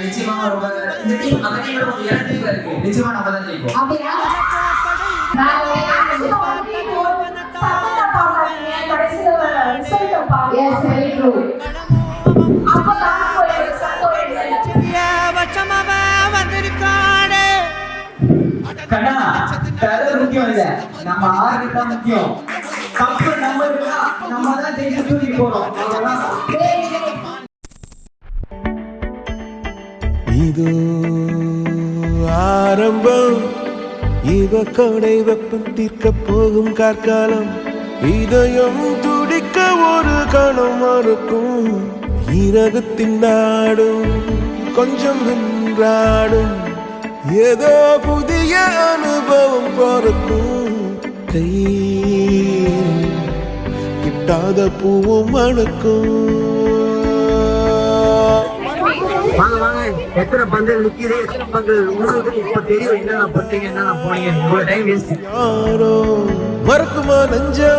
நிச்சயமா ரொம்ப இந்த டீம் நம்ம டீம்ல ஒரு இறங்குல இருக்கு. நிச்சயமா நம்ம தான் ஜெயிப்போம். அப்படியா? நான் சத்தம் பாடுறீங்க கடைசில ரிசல்ட் பாருங்க. Yes very true. அப்ப தான் போய் சத்தம் எடுங்க. வச்சமவ வந்திருக்கானே. கண்ணா கதை முக்கியம் இல்ல, நம்ம ஆறு தான் முக்கியம். கப்பு நம்ம இருக்கா, நம்ம தான் ஜெயிச்சு தூக்கி போறோம். இது ஆரம்பம், இவ கொடை வெப்பம் தீர்க்க போகும் கார்காலம். இதயம் துடிக்க ஒரு கணம் மறுக்கும், இரகத்தின் நாடும் கொஞ்சம் நின்றாடும். ஏதோ புதிய அனுபவம் பிறக்கும், கை கிட்டாத பூவும் மணக்கும். வாங்க வாங்க, எத்தனை பந்தல் நிக்குது, எத்தனை பந்தல் உங்களுக்கு இப்ப தெரியும். என்னென்ன பண்ணீங்க, என்னென்ன போனீங்க, உங்களோட டைம் வேஸ்ட். யாரோ மறக்குமா நெஞ்சா,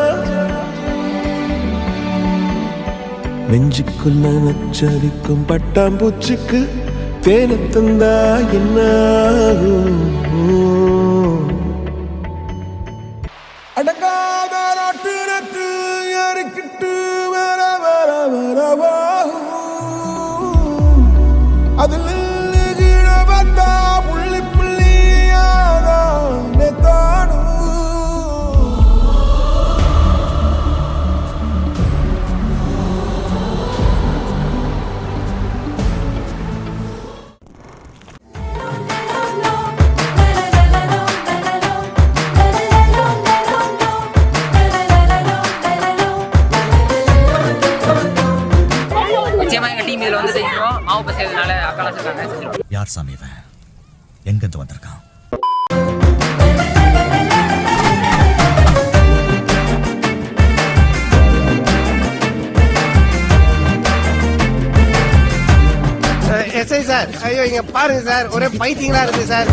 நெஞ்சுக்குள்ள நச்சரிக்கும் பட்டாம்பூச்சிக்கு தேன தந்தா என்ன அடங்காத நாட்டு நட்டு யாருக்கிட்டு வர வர வரவாகும். அதில் கீழ பார்த்தா புள்ளி புள்ளியாதான் நெத்தாடும். நிச்சயமா எங்க டீம் இதுல வந்து ஜெயிச்சிரும். மாவு பசையதுனால அக்காலா சொல்றாங்க செஞ்சிரும். யார் சாமி இவன், எங்கிருந்து வந்திருக்கான்? எஸ்ஐ சார், ஐயோ இங்க பாருங்க சார், ஒரே பைத்தியங்களா இருக்கு சார்.